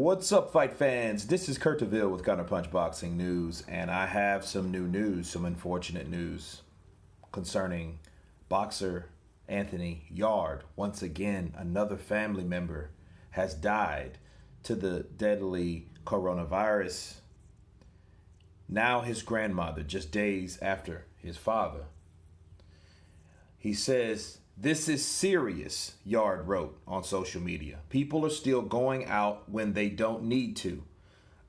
What's up, fight fans? This is Kurt DeVille with Counterpunch Boxing News, and I have some new news, some unfortunate news concerning boxer Anthony Yarde. Once again, another family member has died to the deadly coronavirus. Now his grandmother, just days after his father. He says, "This is serious," Yarde wrote on social media. "People are still going out when they don't need to.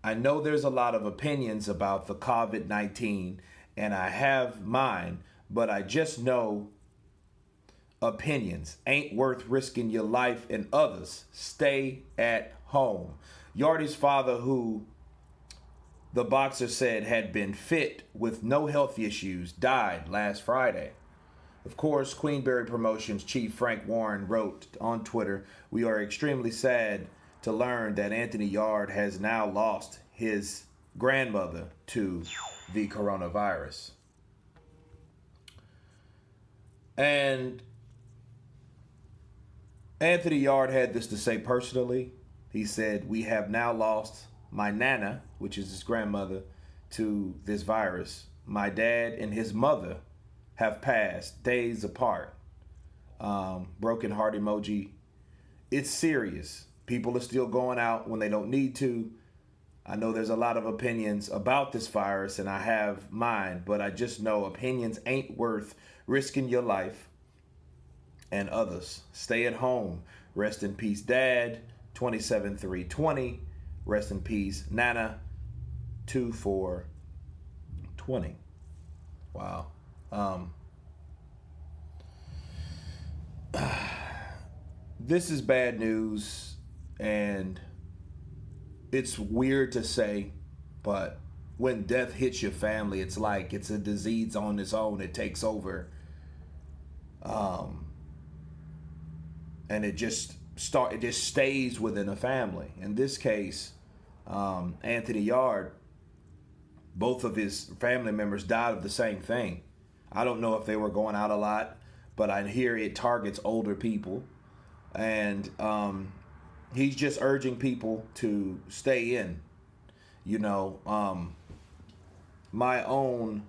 I know there's a lot of opinions about the COVID-19, and I have mine, but I just know opinions ain't worth risking your life and others. Stay at home." Yarde's father, who the boxer said had been fit with no health issues, died last Friday. Of course, Queenberry Promotions chief Frank Warren wrote on Twitter, "We are extremely sad to learn that Anthony Yarde has now lost his grandmother to the coronavirus." And Anthony Yarde had this to say personally. He said, "We have now lost my Nana," which is his grandmother, "to this virus. My dad and his mother have passed days apart." Broken heart emoji. It's serious. People are still going out when they don't need to. I know there's a lot of opinions about this virus, and I have mine, but I just know opinions ain't worth risking your life and others. Stay at home. Rest in peace, Dad, 27/3/20. Rest in peace, Nana, 2/4/20. Wow. This is bad news, and it's weird to say, but when death hits your family, it's like it's a disease on its own. It takes over, and it just stays within a family. In this case, Anthony Yarde, both of his family members died of the same thing. I don't know if they were going out a lot, but I hear it targets older people. And he's just urging people to stay in. My own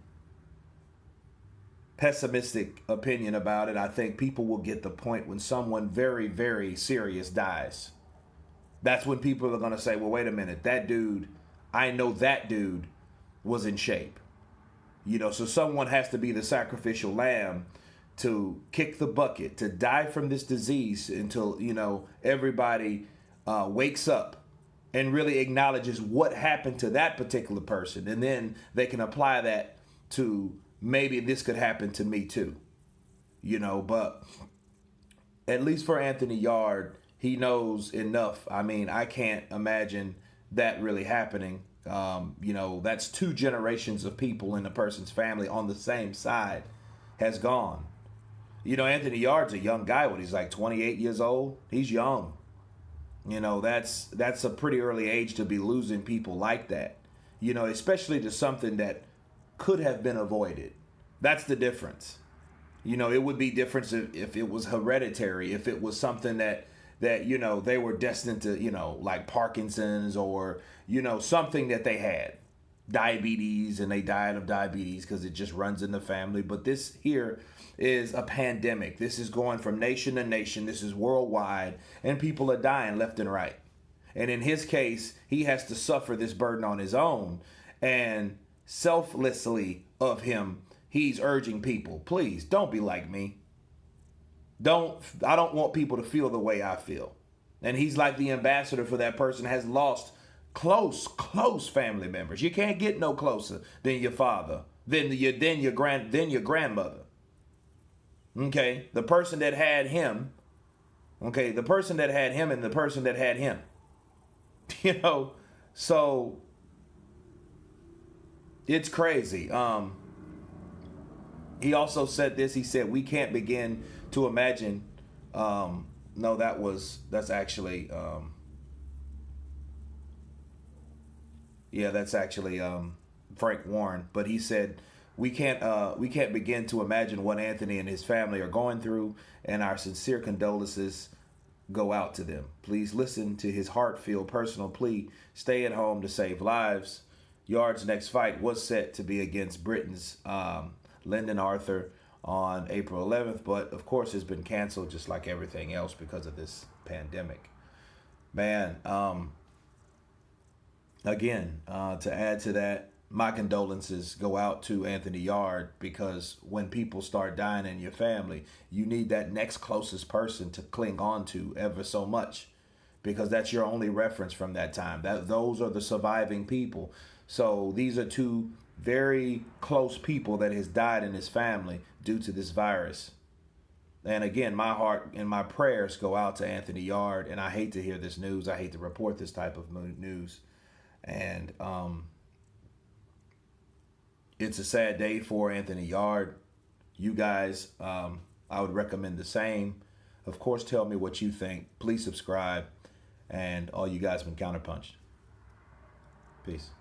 pessimistic opinion about it, I think people will get the point when someone very, very serious dies. That's when people are going to say, well, wait a minute, that dude, I know that dude was in shape. So someone has to be the sacrificial lamb to kick the bucket, to die from this disease until, everybody wakes up and really acknowledges what happened to that particular person. And then they can apply that to maybe this could happen to me too. But at least for Anthony Yarde, he knows enough. I mean, I can't imagine that really happening. That's 2 generations of people in a person's family on the same side has gone. Anthony Yarde's a young guy when he's like 28 years old. He's young. That's a pretty early age to be losing people like that. Especially to something that could have been avoided. That's the difference. It would be different if it was hereditary, if it was something that they were destined to, like Parkinson's or, something that they had. Diabetes, and they died of diabetes because it just runs in the family. But this here is a pandemic. This is going from nation to nation. This is worldwide, and people are dying left and right. And in his case, he has to suffer this burden on his own. And selflessly of him, he's urging people, please don't be like me. I don't want people to feel the way I feel. And he's like the ambassador for that person, has lost close family members. You can't get no closer than your father, than your grandmother. Okay, the person that had him. Okay, the person that had him and the person that had him. So it's crazy. He also said this. He said, "We can't begin to imagine." That's actually Frank Warren. But he said, we can't begin to imagine what Anthony and his family are going through, and our sincere condolences go out to them. Please listen to his heartfelt personal plea. Stay at home to save lives. Yarde's next fight was set to be against Britain's Lyndon Arthur on April 11th, but of course it's been canceled just like everything else because of this pandemic. Man, again, to add to that, my condolences go out to Anthony Yarde, because when people start dying in your family, you need that next closest person to cling on to ever so much, because that's your only reference from that time. Those are the surviving people. So these are two very close people that has died in his family due to this virus. And again, my heart and my prayers go out to Anthony Yarde, and I hate to hear this news. I hate to report this type of news. And it's a sad day for Anthony Yarde. You guys, I would recommend the same. Of course, tell me what you think. Please subscribe. And all you guys been counterpunched. Peace.